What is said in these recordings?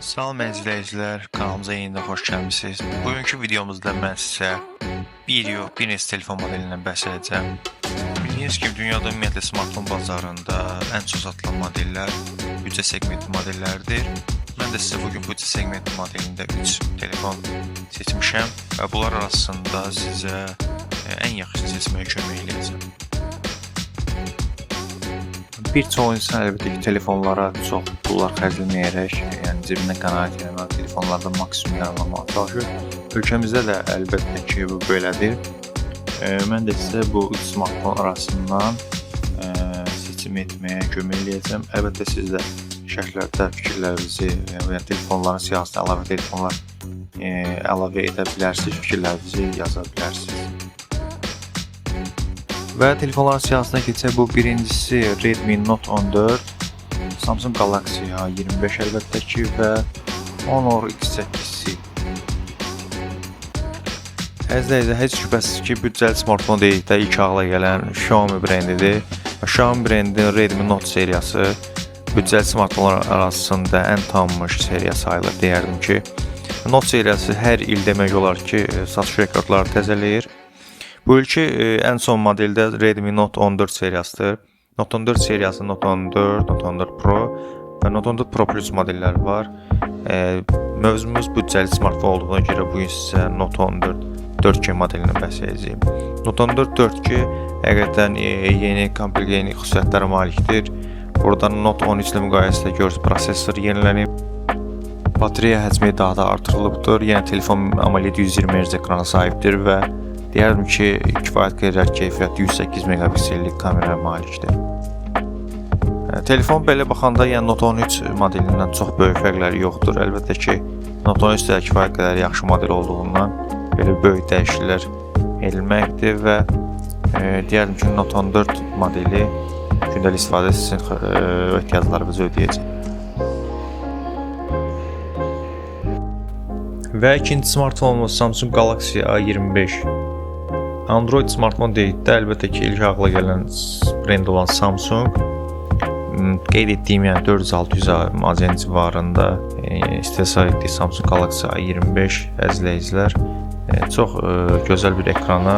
Salam izləyicilər, kanalımıza yenidən xoş gəlmisiniz. Bugünkü videomuzda mən sizə bir neçə telefon modelindən bəhs edəcəm. Bildiyiniz kimi dünyada ümumiyyətlə smartfon bazarında ən çox satılan modellər büdcə segmenti modelləridir. Mən də sizə bugün büdcə segmenti modelində 3 telefon seçmişəm və bunlar arasında sizə ən yaxşısını seçməyə kömək edəcəm. Bir çoğu insan əlbəttə ki, telefonlara çox pullar xərcləməyərək, yəni cebindən qənaət edilən telefonlarda maksimum yararlanmağa çalışır. Ölkəmizdə də əlbəttə ki, bu belədir. Mən də sizə bu üç smartfon arasından seçim etməyə kömək edəcəm. Əlbəttə siz də şərhlərdə fikirlərinizi, yəni telefonların siyahısına əlavə telefonlar əlavə edə bilərsiniz, fikirlərinizi yaza bilərsiniz. Və telefonların siyahısına keçək. Bu birincisi Redmi Note 14, Samsung Galaxy A25 əlbəttə ki və Honor X8-si. Əzizlər, heç şübhəsiz ki, büdcəli smartfon dedikdə ilk ağla gələn Xiaomi brendidir. Xiaomi brendinin Redmi Note seriyası büdcəli smartfonlar arasında ən tanınmış seriya sayılır. Deyərdim ki, Note seriyası hər il demək olar ki, satış rekordları təzələyir. Bu ilki ən son modeldə Redmi Note 14 seriyasıdır. Note 14 seriyası Note 14, Note 14 Pro və Note 14 Pro Plus modelləri var. Mövzumuz büdcəli smartfon olduğuna görə bugün sizə Note 14 4G modelindən bəhs edəcəyim. Note 14 4G həqiqətən yeni xüsusiyyətlərə malikdir. Buradan Note 13 ilə müqayisədə görürsünüz, prosesor yenilənib. Batereya həcmi daha da artırılıbdır. Yəni telefon AMOLED 120 Hz ekrana sahibdir və deyərdim ki, kifayət qədər keyfiyyətli 108 megapiksellik kameraya malikdir. Telefon belə baxanda, yəni Note 13 modelindən çox böyük fərqləri yoxdur. Əlbəttə ki, Note 13 də kifayət qədər yaxşı model olduğundan belə böyük dəyişikliklər edilməkdir və deyərdim ki, Note 14 modeli gündəlik istifadə sizin ehtiyaclarınızı ödəyəcək. Və ikinci smartfonumuz Samsung Galaxy A25. Android smartfon dedikdə əlbəttə ki, ilk ağla gələn brend olan Samsung. Qeyd etdiyim, yəni 400-600 macen civarında istehsal etdiyi Samsung Galaxy A25 əzizləyicilər çox gözəl bir ekrana,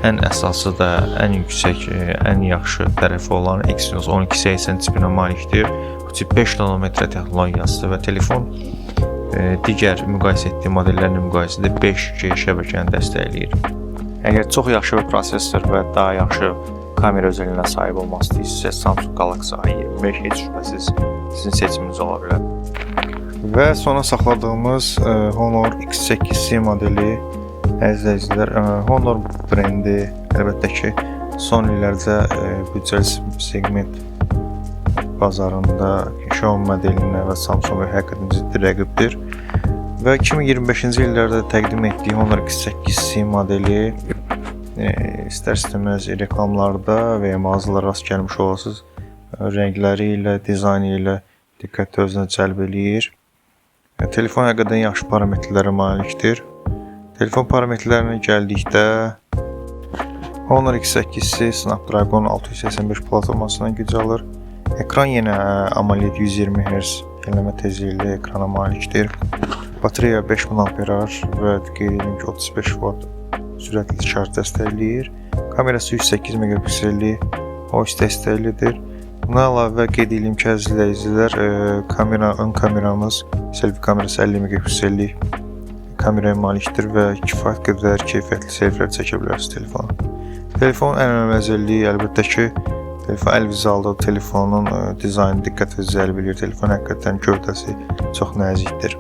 ən əsası da ən yüksək, ən yaxşı tərəfi olan Exynos 1280 çipinə malikdir. Bu çip 5 nanometrə texnologiyasıdır və telefon digər müqayisə etdiyi modellərlə müqayisədə 5G şəbəkəni dəstəkləyir. Əgər çox yaxşı bir prosesor və daha yaxşı kamera özəliyinə sahib olmaq istəyirsinizsə, Samsung Galaxy A25 heç şübhəsiz sizin seçiminiz ola bilər. Və sona saxladığımız Honor X8-si modeli. Əzizləyicilər, Honor brendi əlbəttə ki, son illərdə büdcəli segment bazarında Xiaomi modelinə və Samsunga həqiqətən ciddi rəqibdir. Və 2025-ci illərdə təqdim etdiyi Honor X8-si modeli istər-istəməz reklamlarda və ya mağazalara rast gəlmiş olasınız. Rəngləri ilə, dizaynı ilə diqqəti özünə cəlb eləyir. Telefon həqiqətən yaxşı parametrlərə malikdir. Telefon parametrlərinə gəldikdə Honor X8-si Snapdragon 685 platformasından güc alır. Ekran yenə AMOLED 120 Hz yenilənmə tezlikli ekrana malikdir. Batereya 5000 Ah və qeyd edim ki, 35 Watt sürətli şarj dəstəkləyir. Kamerası 108 megapiksellik OIS dəstəklidir. Buna əlavə qeyd edim ki, əzizləyicilər, ön kameramız selfie kamerası 50 megapiksellik kameraya malikdir və kifayət qədər keyfiyyətli selfielər çəkə bilərsiniz telefona. Telefonun ən önəmli özelliyi əlbəttə ki, telefon əl vizualda telefonun dizaynı diqqəti cəlb edir. Telefon həqiqətən gövdəsi çox nəzikdir.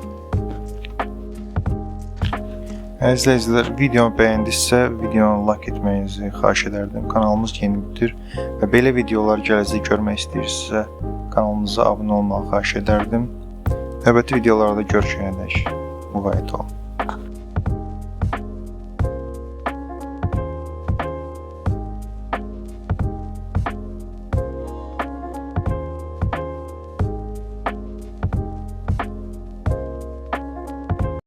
Əzizləyicilər, videomu bəyəndinizsə, videonu like etməyinizi xahiş edərdim. Kanalımız yenidir və belə videolar gələcəkdə görmək istəyirsinizsə, kanalımıza abunə olmağı xahiş edərdim. Növbəti videolarda görüşənədək müvəffəq olun.